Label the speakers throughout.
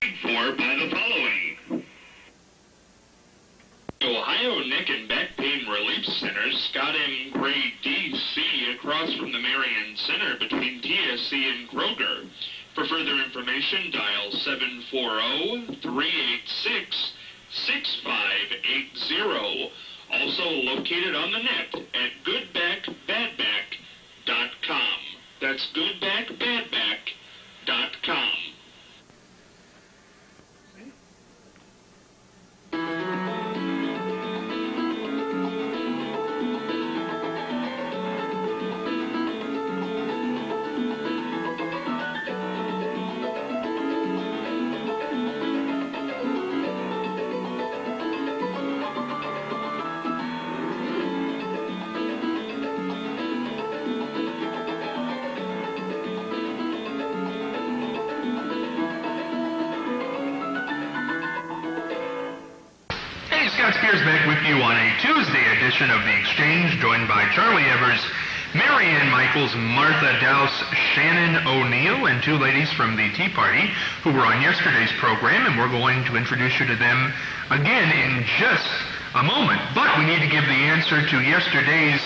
Speaker 1: For by the following. Ohio Neck and Back Pain Relief Center, Scott M. Gray, D.C., across from the Marion Center between TSC and Kroger. For further information, dial 740-386-6580. Also located on the net at goodbackbadback.com. That's goodbackbadback.com.
Speaker 2: Scott Spears back with you on a Tuesday edition of The Exchange, joined by Charlie Evers, Marianne Michaels, Martha Dowse, Shannon O'Neill, and two ladies from the Tea Party who were on yesterday's program, and we're going to introduce you to them again in just a moment. But we need to give the answer to yesterday's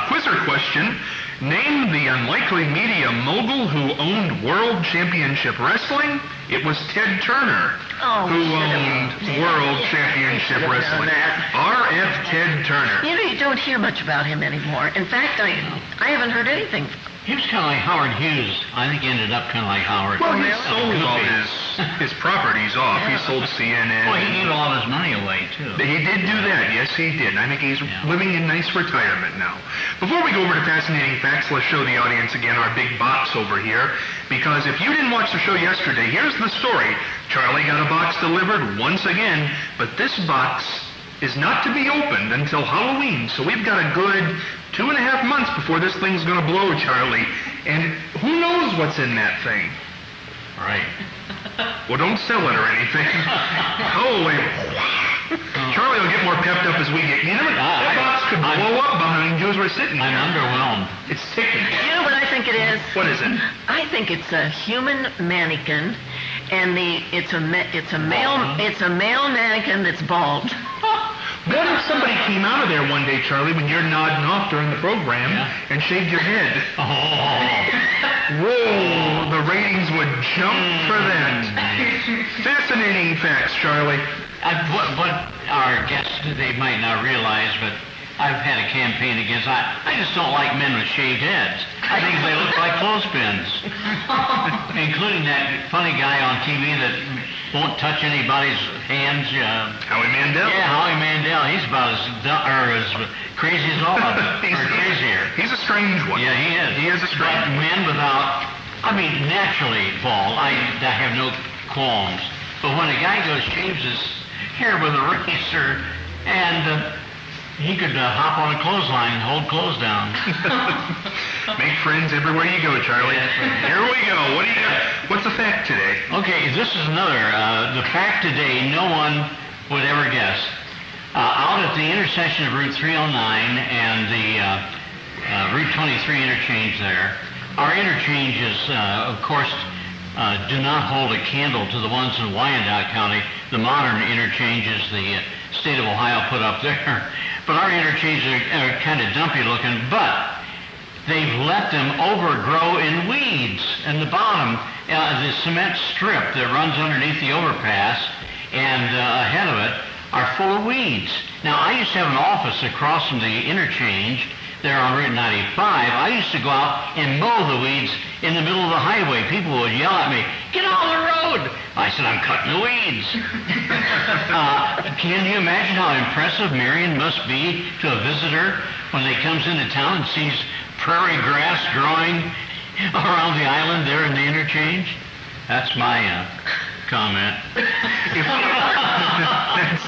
Speaker 2: quizzer question. Name the unlikely media mogul who owned World Championship Wrestling. It was Ted Turner who owned World Championship Wrestling. R.F. Ted Turner.
Speaker 3: You know, you don't hear much about him anymore. In fact, I haven't heard anything.
Speaker 4: He was kind of like Howard Hughes. I think he ended up kind of like Howard.
Speaker 2: Well, he sold all his properties off. He sold CNN.
Speaker 4: Well, he gave all his money away, too.
Speaker 2: He did do that. Yes, he did. And I think he's living in nice retirement now. Before we go over to Fascinating Facts, let's show the audience again our big box over here. Because if you didn't watch the show yesterday, here's the story. Charlie got a box delivered once again, but this box is not to be opened until Halloween. So we've got a good 2.5 months before this thing's going to blow, Charlie. And who knows what's in that thing?
Speaker 4: Right.
Speaker 2: Well, don't sell it or anything. Holy... Charlie will get more pepped up as we get. You know, that box could blow up behind you as we're sitting here.
Speaker 4: I'm underwhelmed.
Speaker 2: It's ticking.
Speaker 3: You know what I think it is?
Speaker 2: What is it?
Speaker 3: I think it's a human mannequin, and it's a male mannequin that's bald.
Speaker 2: What if somebody came out of there one day, Charlie, when you're nodding off during the program and shaved your head? Whoa, the ratings would jump for that. Fascinating facts, Charlie.
Speaker 4: What our guests, they might not realize, but I've had a campaign against, I just don't like men with shaved heads. I think they look like clothespins. Including that funny guy on TV that won't touch anybody's hands.
Speaker 2: Howie Mandel?
Speaker 4: Yeah, Howie Mandel. He's about as crazy as all of them. Or crazier.
Speaker 2: He's a strange one.
Speaker 4: Yeah, he is.
Speaker 2: He is a strange one.
Speaker 4: Men without, naturally bald, I have no qualms. But when a guy shaves his hair with a razor, and he could hop on a clothesline and hold clothes down.
Speaker 2: Make friends everywhere you go, Charlie. Here we go. What do you got? What's the fact today?
Speaker 4: Okay, this is another. The fact today no one would ever guess. Out at the intersection of Route 309 and the Route 23 interchange there, our interchanges, of course, do not hold a candle to the ones in Wyandotte County. The modern interchanges the state of Ohio put up there. But our interchanges are kind of dumpy looking, but they've let them overgrow in weeds. And the bottom, the cement strip that runs underneath the overpass and ahead of it are full of weeds. Now, I used to have an office across from the interchange there on Route 95. I used to go out and mow the weeds in the middle of the highway. People would yell at me, "Get off the road!" I said, "I'm cutting the weeds." Can you imagine how impressive Marion must be to a visitor when they comes into town and sees prairie grass growing around the island there in the interchange? That's my comment.
Speaker 2: That's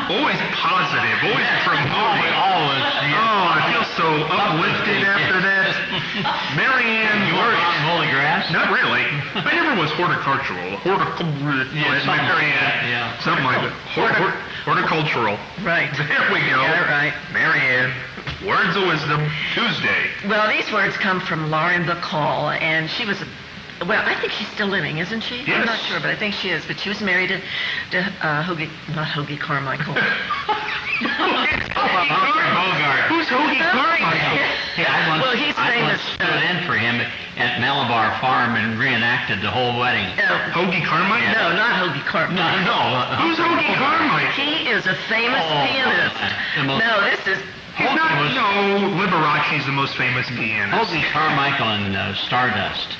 Speaker 2: always positive, always promoting.
Speaker 4: Always.
Speaker 2: Oh, I feel so uplifted after that. Marianne,
Speaker 4: You want to mow the grass?
Speaker 2: Not really. I never was horticultural. Something like that. Horticultural.
Speaker 3: Right.
Speaker 2: There we go.
Speaker 3: Yeah, right.
Speaker 2: Marianne, words of wisdom, Tuesday.
Speaker 3: Well, these words come from Lauren Bacall, and she was well, I think she's still living, isn't she?
Speaker 2: Yes.
Speaker 3: I'm not sure, but I think she is. But she was married to not Hoagie Carmichael.
Speaker 4: Bogart.
Speaker 2: Who's Hoagie Carmichael?
Speaker 3: Well, he's
Speaker 4: I
Speaker 3: famous.
Speaker 4: once stood in for him at Malabar Farm and reenacted the whole wedding.
Speaker 2: Hoagie Carmichael?
Speaker 3: No, not Hoagie Carmichael.
Speaker 4: No.
Speaker 2: Who's Hoagie Carmichael?
Speaker 3: He is a famous pianist. No, this is.
Speaker 2: He's not, no, Liberace's the most famous pianist.
Speaker 4: Hoagie Carmichael and Stardust.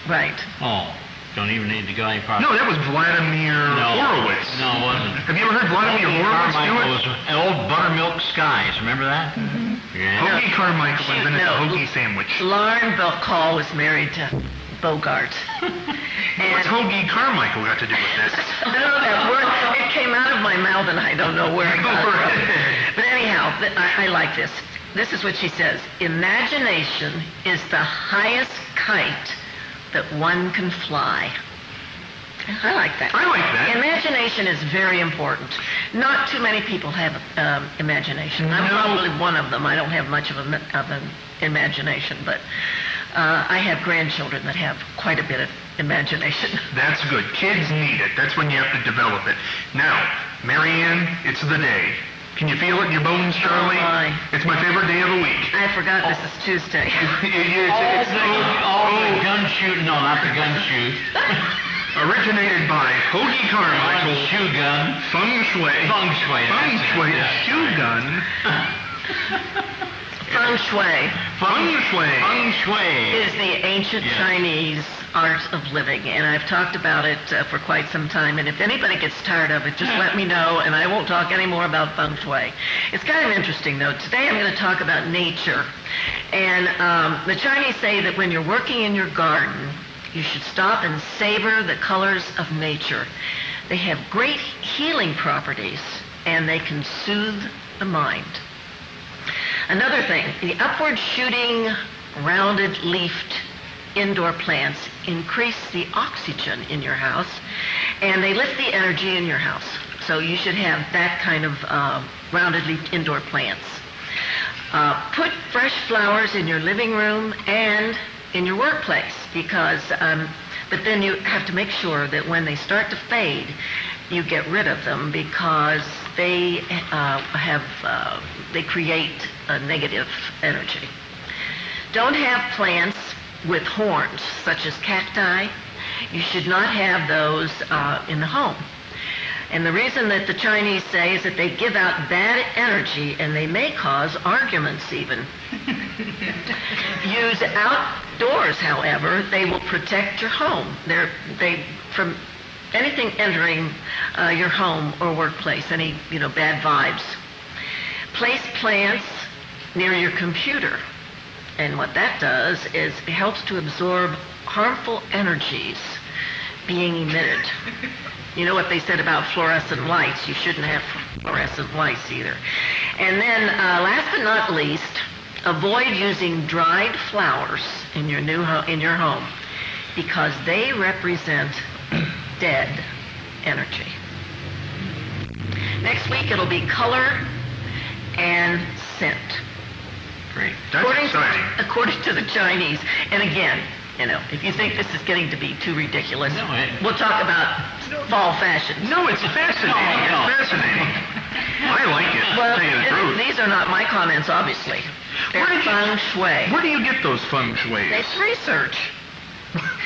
Speaker 3: Right.
Speaker 4: Oh, don't even need to go any farther.
Speaker 2: No, that was Vladimir Horowitz.
Speaker 4: No, it wasn't.
Speaker 2: Have you ever heard Vladimir Horowitz do
Speaker 4: Carmichael
Speaker 2: it?
Speaker 4: was an old buttermilk skies. Remember that? Mm-hmm. Yeah.
Speaker 2: Hoagie Carmichael invented the
Speaker 3: No.
Speaker 2: hoagie sandwich.
Speaker 3: Lauren Bacall was married to Bogart.
Speaker 2: What's Hoagie Carmichael got to do with this?
Speaker 3: I don't know that word. It came out of my mouth and I don't know where it got
Speaker 2: Go
Speaker 3: from.
Speaker 2: ahead.
Speaker 3: But anyhow, I like this. This is what she says. Imagination is the highest kite that one can fly. I like that.
Speaker 2: I like that.
Speaker 3: Imagination is very important. Not too many people have imagination. I'm
Speaker 2: No.
Speaker 3: probably one of them. I don't have much of an imagination, but I have grandchildren that have quite a bit of imagination.
Speaker 2: That's good. Kids need it. That's when you have to develop it. Now, Marianne, it's the day. Can you feel it in your bones, Charlie?
Speaker 3: my.
Speaker 2: It's my favorite day of the week.
Speaker 3: I forgot this is Tuesday.
Speaker 4: All the gun shoot. No, not the gun shoot.
Speaker 2: Originated by Hoagie Carmichael.
Speaker 4: Shoe gun.
Speaker 2: Feng Shui.
Speaker 4: Feng Shui.
Speaker 2: Feng
Speaker 4: that's it.
Speaker 2: Shui.
Speaker 4: Yeah.
Speaker 2: Shoe gun.
Speaker 3: Feng Shui
Speaker 2: Feng Shui.
Speaker 4: Feng Shui.
Speaker 3: is the ancient
Speaker 4: Yes.
Speaker 3: Chinese art of living, and I've talked about it for quite some time, and if anybody gets tired of it, just let me know, and I won't talk any more about Feng Shui. It's kind of interesting, though. Today I'm going to talk about nature, and the Chinese say that when you're working in your garden, you should stop and savor the colors of nature. They have great healing properties, and they can soothe the mind. Another thing, the upward shooting, rounded leafed indoor plants increase the oxygen in your house, and they lift the energy in your house. So you should have that kind of rounded leafed indoor plants. Put fresh flowers in your living room and in your workplace, because, but then you have to make sure that when they start to fade, you get rid of them, because they they create a negative energy. Don't have plants with horns, such as cacti. You should not have those in the home. And the reason that the Chinese say is that they give out bad energy, and they may cause arguments even. Use outdoors, however, they will protect your home. They from anything entering your home or workplace, any bad vibes. Place plants near your computer, and what that does is it helps to absorb harmful energies being emitted. You know what they said about fluorescent lights? You shouldn't have fluorescent lights either. And then, last but not least, avoid using dried flowers in your in your home, because they represent dead energy. Next week it'll be color and scent.
Speaker 2: Great. That's exciting.
Speaker 3: According to the Chinese. And again, if you think this is getting to be too ridiculous, we'll talk about fall fashion.
Speaker 2: No, it's fascinating.
Speaker 4: No.
Speaker 2: It's fascinating. I like it.
Speaker 3: Well,
Speaker 2: to tell you the truth.
Speaker 3: these are not my comments, obviously. They're
Speaker 2: Where did you-
Speaker 3: feng shui.
Speaker 2: Where do you get those feng shuis?
Speaker 3: It's research.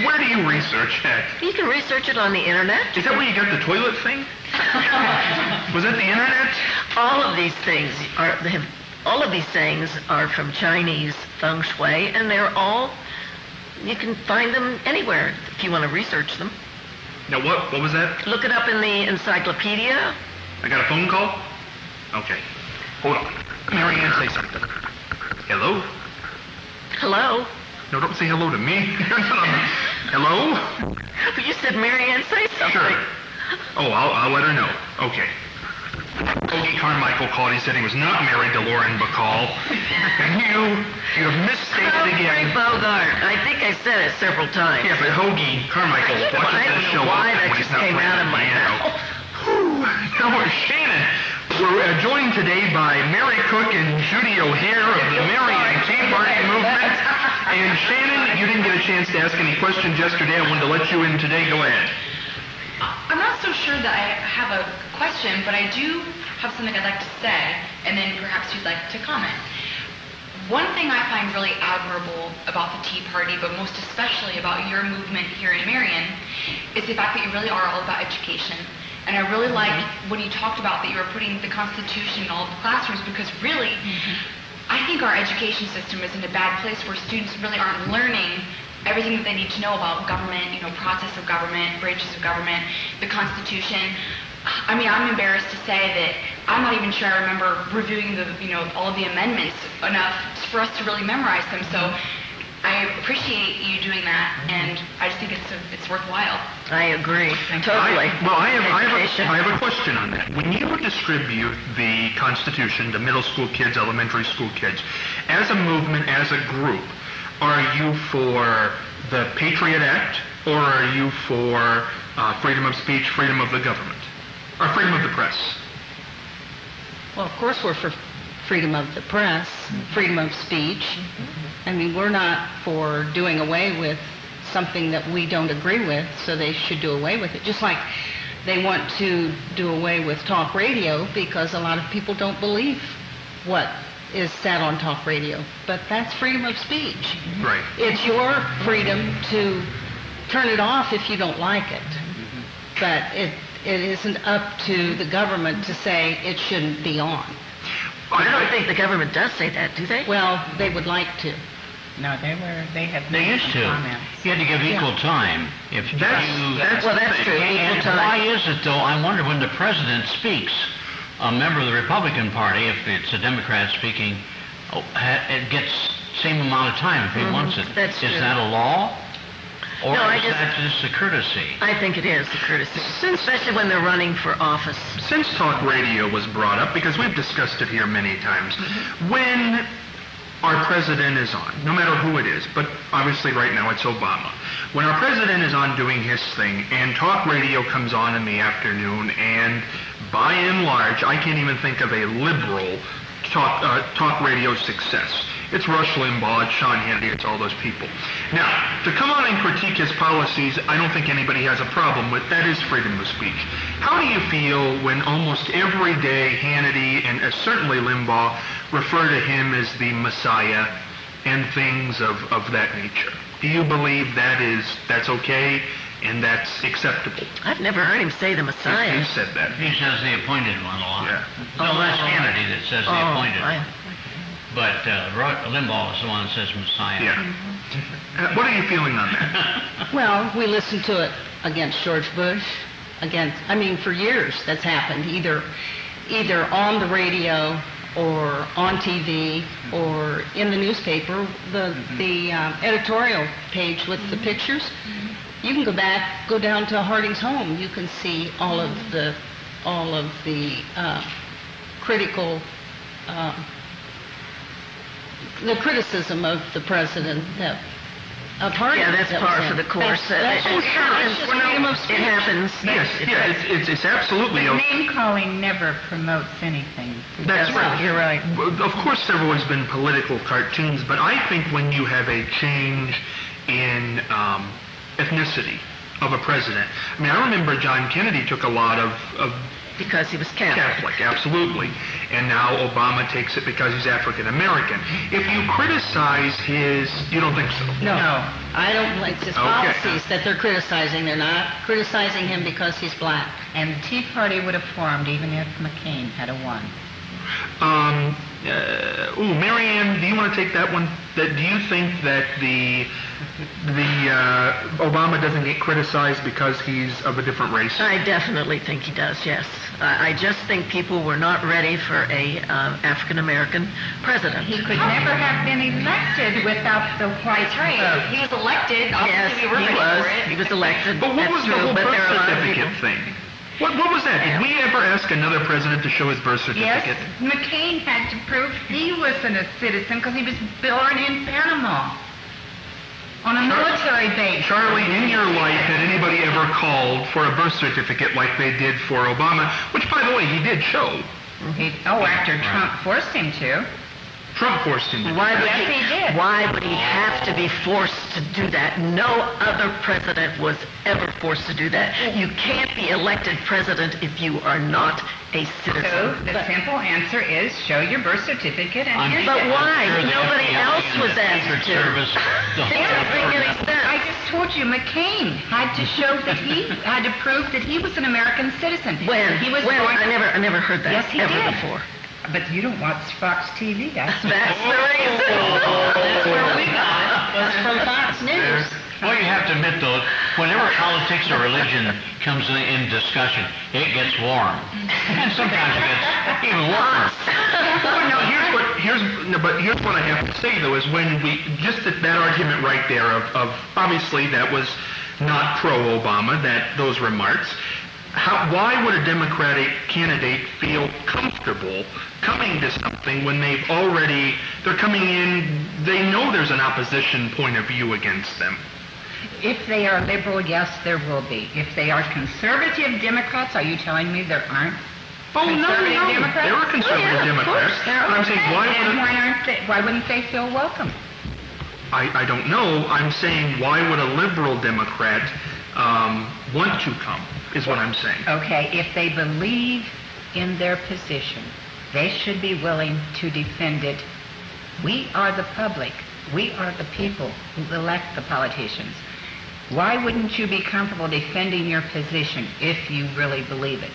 Speaker 2: Where do you research that?
Speaker 3: You can research it on the internet.
Speaker 2: Is that where you got the toilet thing? Was that the internet?
Speaker 3: All of these things are from Chinese feng shui, and you can find them anywhere if you want to research them.
Speaker 2: Now what was that?
Speaker 3: Look it up in the encyclopedia.
Speaker 2: I got a phone call? Okay. Hold on. Marianne, say something. Hello?
Speaker 3: Hello?
Speaker 2: No, don't say hello to me. Hello?
Speaker 3: You said Marianne, say something.
Speaker 2: Sure. Oh, I'll let her know. Okay. Hoagie Carmichael called. He said he was not married to Lauren Bacall. And you have misstated
Speaker 3: Humphrey
Speaker 2: again.
Speaker 3: Bogart. I think I said it several times.
Speaker 2: Yeah, but Hoagie Carmichael
Speaker 3: I
Speaker 2: watches
Speaker 3: don't
Speaker 2: this
Speaker 3: know
Speaker 2: show
Speaker 3: why
Speaker 2: often
Speaker 3: that
Speaker 2: when he's
Speaker 3: just
Speaker 2: not
Speaker 3: came
Speaker 2: playing
Speaker 3: out
Speaker 2: the
Speaker 3: of my
Speaker 2: piano.
Speaker 3: mouth.
Speaker 2: Whew. Now we're Shannon. We're joined today by Mary Cook and Judy O'Hare of the Marion Tea Party movement. And Shannon, you didn't get a chance to ask any questions yesterday. I wanted to let you in today. Go ahead.
Speaker 5: I'm not so sure that I have a question, but I do have something I'd like to say, and then perhaps you'd like to comment. One thing I find really admirable about the Tea Party, but most especially about your movement here in Marion, is the fact that you really are all about education. And I really liked when you talked about that you were putting the Constitution in all of the classrooms, because really, I think our education system is in a bad place where students really aren't learning everything that they need to know about government, process of government, branches of government, the Constitution. I mean, I'm embarrassed to say that I'm not even sure I remember reviewing all of the amendments enough for us to really memorize them. So I appreciate you doing that, and I just think it's worthwhile.
Speaker 3: I agree. Totally.
Speaker 2: I have a question on that. When you distribute the Constitution to middle school kids, elementary school kids, as a movement, as a group, are you for the Patriot Act, or are you for freedom of speech, freedom of the government, or freedom of the press?
Speaker 6: Well, of course we're for freedom of the press, freedom of speech. I mean, we're not for doing away with something that we don't agree with, so they should do away with it. Just like they want to do away with talk radio because a lot of people don't believe what is said on talk radio. But that's freedom of speech.
Speaker 2: Right.
Speaker 6: It's your freedom to turn it off if you don't like it. But it isn't up to the government to say it shouldn't be on.
Speaker 3: I don't think the government does say that, do they?
Speaker 6: Well, they would like to.
Speaker 7: No,
Speaker 4: They used to.
Speaker 7: comments.
Speaker 4: You had to give equal time. If
Speaker 2: That's
Speaker 3: true.
Speaker 4: And
Speaker 3: Equal time.
Speaker 4: why is it, though? I wonder when the president speaks, a member of the Republican Party, if it's a Democrat speaking, it gets same amount of time if he wants it.
Speaker 3: That's
Speaker 4: Is
Speaker 3: true.
Speaker 4: that a law? Or
Speaker 3: No,
Speaker 4: is that just a courtesy?
Speaker 3: I think it is a courtesy, especially when they're running for office.
Speaker 2: Since talk radio was brought up, because we've discussed it here many times, when our president is on, no matter who it is, but obviously right now it's Obama, when our president is on doing his thing and talk radio comes on in the afternoon, and by and large, I can't even think of a liberal talk radio success. It's Rush Limbaugh, it's Sean Hannity, it's all those people. Now, to come on and critique his policies, I don't think anybody has a problem with. That is freedom of speech. How do you feel when almost every day Hannity and certainly Limbaugh refer to him as the Messiah and things of that nature? Do you believe that's okay and that's acceptable?
Speaker 3: I've never heard him say the Messiah.
Speaker 2: You said that.
Speaker 4: He says the appointed one a lot.
Speaker 2: Yeah.
Speaker 4: No, that's Hannity that says the appointed.
Speaker 3: I-
Speaker 4: But Limbaugh is the one that says Messiah.
Speaker 2: Yeah. What are you feeling on that?
Speaker 6: Well, we listened to it against George Bush, for years that's happened, either on the radio or on TV or in the newspaper, the editorial page with the pictures. You can go down to Harding's home. You can see all of the critical. The criticism of the president of Harding.
Speaker 3: Yeah, that's
Speaker 6: that
Speaker 3: par
Speaker 6: was
Speaker 3: for
Speaker 6: in.
Speaker 3: the course.
Speaker 6: That's
Speaker 3: It happens.
Speaker 6: freedom of speech.
Speaker 3: It happens.
Speaker 2: Yes, it's absolutely
Speaker 7: But
Speaker 2: okay.
Speaker 7: name calling never promotes anything.
Speaker 2: That's right.
Speaker 3: You're right.
Speaker 2: Of course, there have always been political cartoons, but I think when you have a change in ethnicity of a president, I remember John Kennedy took a lot of
Speaker 3: Because he was Catholic.
Speaker 2: absolutely. And now Obama takes it because he's African American. If you criticize you don't think so?
Speaker 6: No, I don't like his policies that they're criticizing. They're not criticizing him because he's black.
Speaker 7: And the Tea Party would have formed even if McCain had won.
Speaker 2: Marianne, do you want to take that one? Do you think that the Obama doesn't get criticized because he's of a different race?
Speaker 3: I definitely think he does, yes. I just think people were not ready for a African-American president.
Speaker 7: He could never have been elected without the white
Speaker 5: That's right.
Speaker 7: vote.
Speaker 5: He was elected.
Speaker 3: Yes,
Speaker 5: Obviously, we were ready for it.
Speaker 3: he was elected.
Speaker 2: But what
Speaker 3: That's
Speaker 2: was
Speaker 3: true,
Speaker 2: the whole
Speaker 3: but
Speaker 2: birth
Speaker 3: there are a lot of
Speaker 2: certificate
Speaker 3: people.
Speaker 2: thing? What was that? Did we ever ask another president to show his birth
Speaker 7: Yes,
Speaker 2: certificate?
Speaker 7: McCain had to prove he wasn't a citizen because he was born in Panama on a military base.
Speaker 2: Charlie, in your life, had anybody ever called for a birth certificate like they did for Obama? Which, by the way, he did show.
Speaker 7: After Trump forced him to.
Speaker 2: Trump forced him to do
Speaker 3: Why
Speaker 2: that.
Speaker 3: would
Speaker 7: Yes, he did.
Speaker 3: Why would he have to be forced to do that? No other president was ever forced to do that. You can't be elected president if you are not a
Speaker 7: So
Speaker 3: citizen.
Speaker 7: the simple answer is show your birth certificate and
Speaker 4: I'm
Speaker 7: here's
Speaker 3: But
Speaker 7: it.
Speaker 3: why?
Speaker 4: sure the
Speaker 3: Nobody
Speaker 4: FBI
Speaker 3: else
Speaker 4: and
Speaker 3: was
Speaker 4: the
Speaker 3: asked
Speaker 4: Secret
Speaker 3: to.
Speaker 4: Service, the
Speaker 3: It doesn't make any
Speaker 4: whole
Speaker 3: sense.
Speaker 7: I just told you McCain had to show that he had to prove that he was an American citizen.
Speaker 3: When?
Speaker 7: He was
Speaker 3: When?
Speaker 7: going.
Speaker 3: I never heard that
Speaker 7: Yes, he
Speaker 3: ever
Speaker 7: did.
Speaker 3: before.
Speaker 7: But you don't watch Fox TV. That's
Speaker 3: That's the reason.
Speaker 6: That's where we got it, was from Fox News.
Speaker 4: Well, you have to admit, though, whenever politics or religion comes in discussion, it gets warm. And sometimes it gets even warmer.
Speaker 2: Well, no, here's what I have to say though is when we just that argument right there of obviously that was not pro-Obama, that those remarks. Why would a Democratic candidate feel comfortable coming to something when they're coming in, they know there's an opposition point of view against them?
Speaker 7: If they are liberal, yes, there will be. If they are conservative Democrats, are you telling me there aren't?
Speaker 2: Oh, no,
Speaker 7: Conservative
Speaker 2: no.
Speaker 7: Democrats?
Speaker 2: There are conservative
Speaker 7: Oh, yeah, of
Speaker 2: Democrats.
Speaker 7: course, there
Speaker 2: But I'm saying,
Speaker 7: are. Why wouldn't they feel welcome?
Speaker 2: I don't know. I'm saying, why would a liberal Democrat want to come, is what I'm saying.
Speaker 7: Okay, if they believe in their position, they should be willing to defend it. We are the public. We are the people who elect the politicians. Why wouldn't you be comfortable defending your position if you really believe it?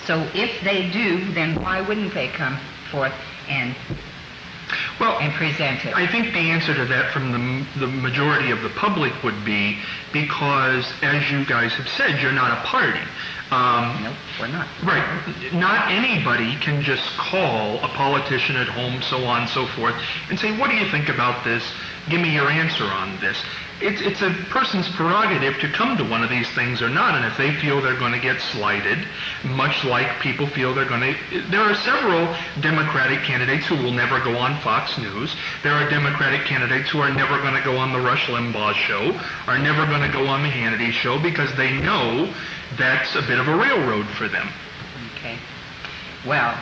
Speaker 7: So if they do, then why wouldn't they come forth and present it?
Speaker 2: I think the answer to that from the majority of the public would be because, as you guys have said, you're not a party.
Speaker 7: Nope, we're not.
Speaker 2: Right. Not anybody can just call a politician at home, so on and so forth, and say, what do you think about this? Give me your answer on this. It's a person's prerogative to come to one of these things or not, and if they feel they're going to get slighted, much like people feel they're going to... There are several Democratic candidates who will never go on Fox News. There are Democratic candidates who are never going to go on the Rush Limbaugh show, are never going to go on the Hannity show, because they know that's a bit of a railroad for them.
Speaker 7: Okay. Well,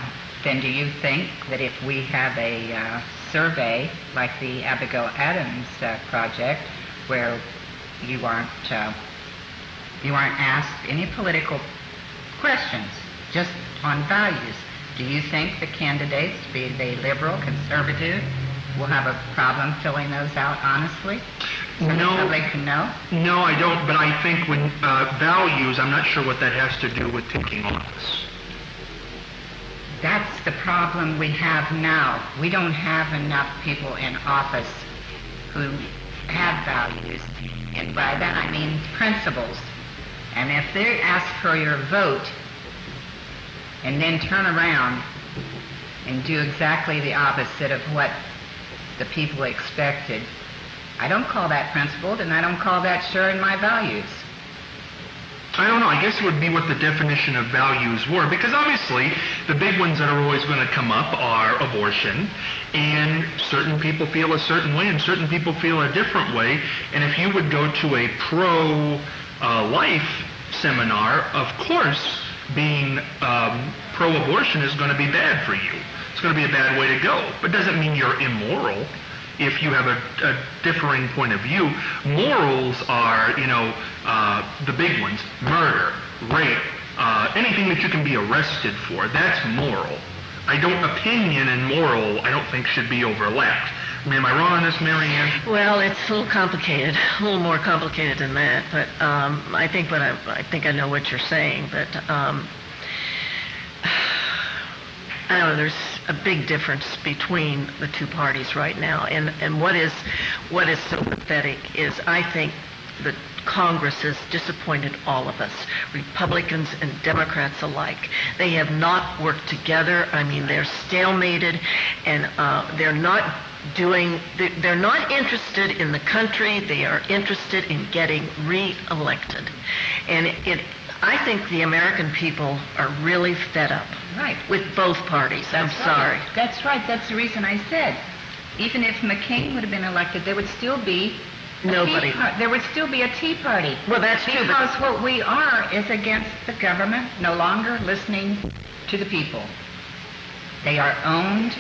Speaker 7: then do you think that if we have a survey like the Abigail Adams project, where you aren't asked any political questions, just on values, do you think the candidates, be they liberal, conservative, will have a problem filling those out honestly? So
Speaker 2: No.
Speaker 7: the public can know?
Speaker 2: No, I don't, but I think when values, I'm not sure what that has to do with taking office.
Speaker 7: That's the problem we have now. We don't have enough people in office who have values. And by that I mean principles. And if they ask for your vote and then turn around and do exactly the opposite of what the people expected, I don't call that principled, and I don't call that sharing my values.
Speaker 2: I don't know. I guess it would be what the definition of values were, because obviously the big ones that are always going to come up are abortion, and certain people feel a certain way and certain people feel a different way. And if you would go to a pro-life seminar, of course, being pro-abortion is going to be bad for you. It's going to be a bad way to go. But it doesn't mean you're immoral. If you have a differing point of view, morals are, the big ones: murder, rape, anything that you can be arrested for. That's moral. Opinion and moral, I don't think should be overlapped. Am I wrong on this, Mary Ann?
Speaker 3: Well, it's a little complicated, a little more complicated than that. But I think I know what you're saying. But I don't know. There's a big difference between the two parties right now, and what is so pathetic is I think that Congress has disappointed all of us, Republicans and Democrats alike. They have not worked together. I mean, they're stalemated, and they're not interested in the country. They are interested in getting re-elected, and I think the American people are really fed up.
Speaker 7: Right.
Speaker 3: With both parties. I'm sorry.
Speaker 7: That's right. That's the reason I said, even if McCain would have been elected, there would still be
Speaker 3: Nobody.
Speaker 7: There would still be a Tea Party.
Speaker 3: Well, that's true.
Speaker 7: Because what we are is against the government no longer listening to the people. They are owned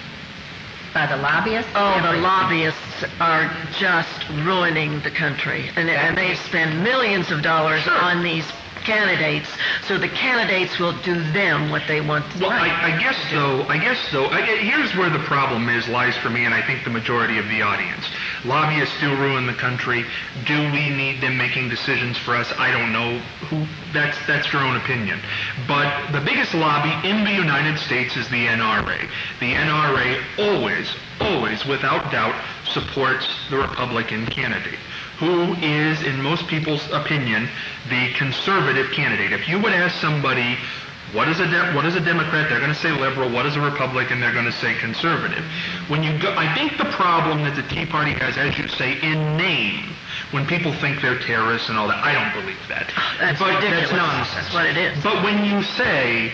Speaker 7: by the lobbyists?
Speaker 3: Oh, the lobbyists are just ruining the country, and they spend millions of dollars on these candidates, so the candidates will do them what they want to do.
Speaker 2: Well, I guess so. Here's where the problem lies for me, and I think the majority of the audience. Lobbyists do ruin the country. Do we need them making decisions for us? I don't know. That's your own opinion. But the biggest lobby in the United States is the NRA. The NRA always, without doubt, supports the Republican candidate, who is, in most people's opinion, the conservative candidate. If you would ask somebody, what is a Democrat? They're going to say liberal. What is a Republican? They're going to say conservative. When you go, I think the problem that the Tea Party has, as you say, in name, when people think they're terrorists and all that, I don't believe that.
Speaker 3: That's ridiculous.
Speaker 2: That's nonsense.
Speaker 3: That's what it is.
Speaker 2: But when you say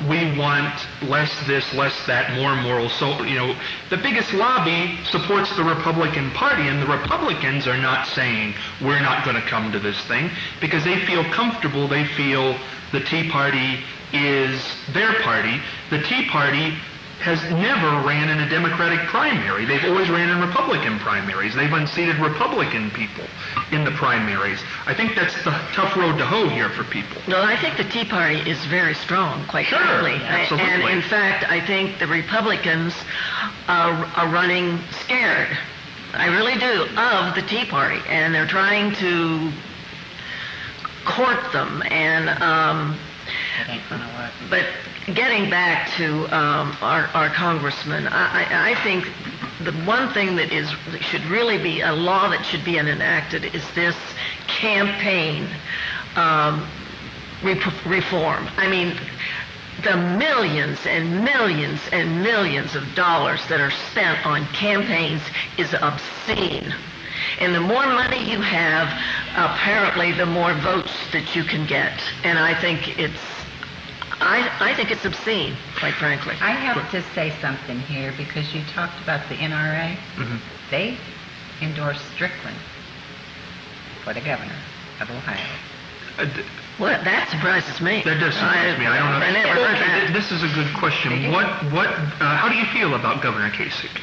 Speaker 2: we want less this, less that, more moral, so the biggest lobby supports the Republican Party, and the Republicans are not saying we're not going to come to this thing because they feel comfortable. They feel the Tea Party is their party. The Tea Party has never ran in a Democratic primary. They've always ran in Republican primaries. They've unseated Republican people in the primaries. I think that's the tough road to hoe here for people.
Speaker 3: No, I think the Tea Party is very strong, quite frankly.
Speaker 2: Absolutely.
Speaker 3: And in fact, I think the Republicans are running scared. I really do, of the Tea Party. And they're trying to court them. And but getting back to our congressman, I think the one thing that should really be a law that should be enacted is this campaign reform. I mean, the millions and millions and millions of dollars that are spent on campaigns is obscene. And the more money you have, apparently the more votes that you can get. And I think it's obscene, quite frankly.
Speaker 7: I have to say something here because you talked about the NRA.
Speaker 2: Mm-hmm.
Speaker 7: They endorsed Strickland for the governor of Ohio.
Speaker 3: Well, that surprises me.
Speaker 2: That does surprise me. I don't know.
Speaker 3: I never heard that.
Speaker 2: This is a good question. How do you feel about Governor Kasich?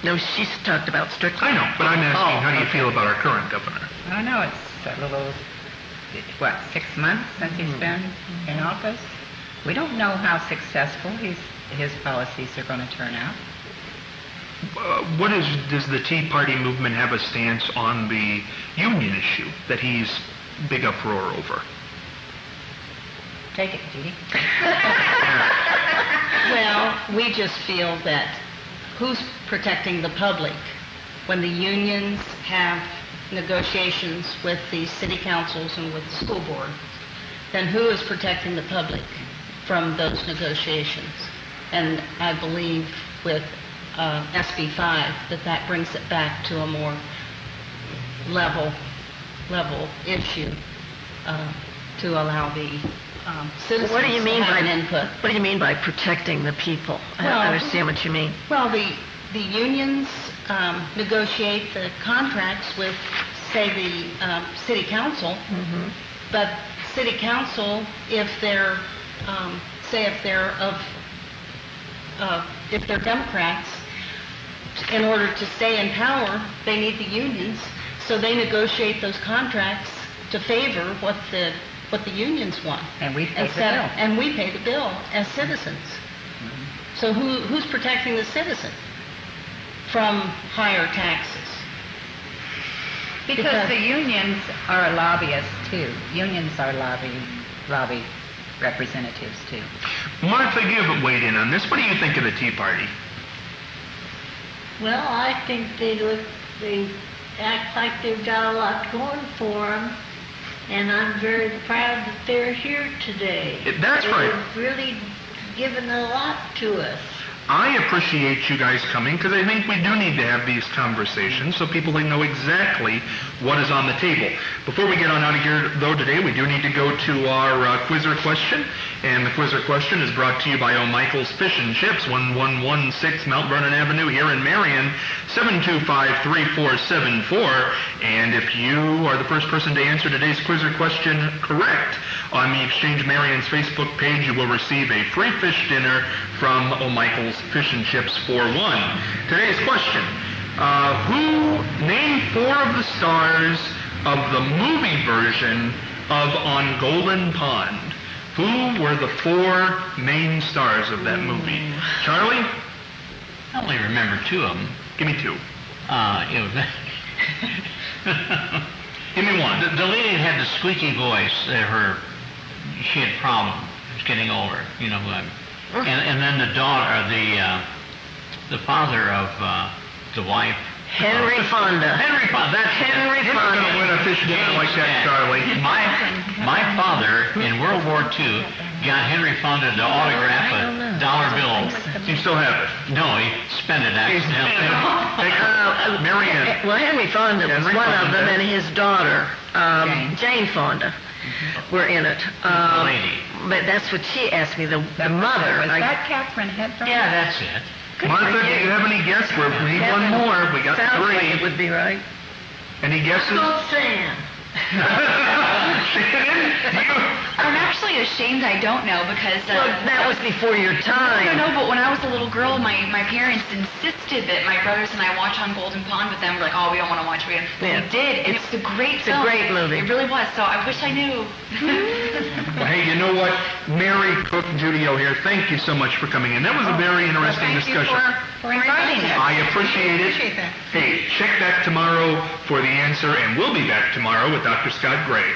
Speaker 3: No, she's talked about Strickland.
Speaker 2: I know, but I'm asking, how do you feel about our current governor?
Speaker 7: I don't know, it's a little, 6 months since he's been in office? We don't know how successful his policies are going to turn out.
Speaker 2: Does the Tea Party movement have a stance on the union issue that he's big uproar over?
Speaker 7: Take it, Judy.
Speaker 6: Well, we just feel that who's protecting the public when the unions have negotiations with the city councils and with the school board? Then who is protecting the public from those negotiations? And I believe with SB 5 that brings it back to a more level issue to allow the citizens
Speaker 3: What do you mean
Speaker 6: to have
Speaker 3: by
Speaker 6: an input.
Speaker 3: What do you mean by protecting the people? I don't understand what you mean.
Speaker 6: Well, the unions negotiate the contracts with, say, the city council.
Speaker 3: Mm-hmm.
Speaker 6: But city council, if they're Democrats, in order to stay in power, they need the unions. So they negotiate those contracts to favor what the unions want.
Speaker 7: And we pay the bill.
Speaker 6: And we pay the bill as citizens.
Speaker 7: Mm-hmm.
Speaker 6: So who's protecting the citizen from higher taxes?
Speaker 7: Because the unions are lobbyists too. Unions are lobby representatives too.
Speaker 2: Martha, you haven't weighed in on this. What do you think of the Tea Party?
Speaker 8: Well, I think they act like they've got a lot going for them, and I'm very proud that they're here today.
Speaker 2: That's right.
Speaker 8: They've really given a lot to us.
Speaker 2: I appreciate you guys coming because I think we do need to have these conversations so people know exactly what is on the table. Before we get on out of here, though, today, we do need to go to our Quizzer question. And the Quizzer question is brought to you by O'Michael's Fish and Chips, 1116 Mount Vernon Avenue here in Marion, 725-3474. And if you are the first person to answer today's Quizzer question correct, on the Exchange Marion's Facebook page, you will receive a free fish dinner from O'Michael's Fish and Chips for one. Today's question, name 4 of the stars of the movie version of On Golden Pond? Who were the 4 main stars of that movie? Charlie?
Speaker 4: I only remember 2 of them.
Speaker 2: Give me 2.
Speaker 4: It was
Speaker 2: Give me 1.
Speaker 4: the lady that had the squeaky voice. She had problems. She was getting older. You know who I'm. And then the daughter, the father of the wife.
Speaker 3: Henry Fonda.
Speaker 4: Henry Fonda. That's
Speaker 3: Henry
Speaker 2: You're not going to win
Speaker 3: Fonda.
Speaker 2: a fish dinner like that, Charlie.
Speaker 4: My father in World War II got Henry Fonda to autograph a dollar bill.
Speaker 2: You still have it.
Speaker 4: No, he spent it accidentally.
Speaker 2: Marianne.
Speaker 3: Well, Henry Fonda was
Speaker 2: Henry
Speaker 3: one of
Speaker 2: Fonda.
Speaker 3: them, and his daughter, Jane Fonda, were in it.
Speaker 4: The lady.
Speaker 3: But that's what she asked me. The mother.
Speaker 7: Was that Catherine Hepburn?
Speaker 4: Yeah, that's it.
Speaker 2: Martha, do you have any guess? We need one more. We got
Speaker 3: Sounds
Speaker 2: 3.
Speaker 3: like it would be right.
Speaker 2: Any guesses?
Speaker 8: Sam.
Speaker 5: I'm actually ashamed I don't know because
Speaker 3: Well, that was before your
Speaker 5: I
Speaker 3: time.
Speaker 5: don't know, but when I was a little girl, my parents insisted that my brothers and I watch On Golden Pond with them. We're like, oh, we don't want to watch it. But
Speaker 3: Yeah.
Speaker 5: we did, and it's a great
Speaker 3: It's a
Speaker 5: film.
Speaker 3: great movie.
Speaker 5: It really was, so I wish I knew.
Speaker 2: Well, hey, you know what? Mary Cook Judio here, thank you so much for coming in. That was a very interesting discussion.
Speaker 7: For inviting us.
Speaker 2: I appreciate it.
Speaker 6: Appreciate that.
Speaker 2: Hey, check back tomorrow for the answer, and we'll be back tomorrow with Dr. Scott Gray.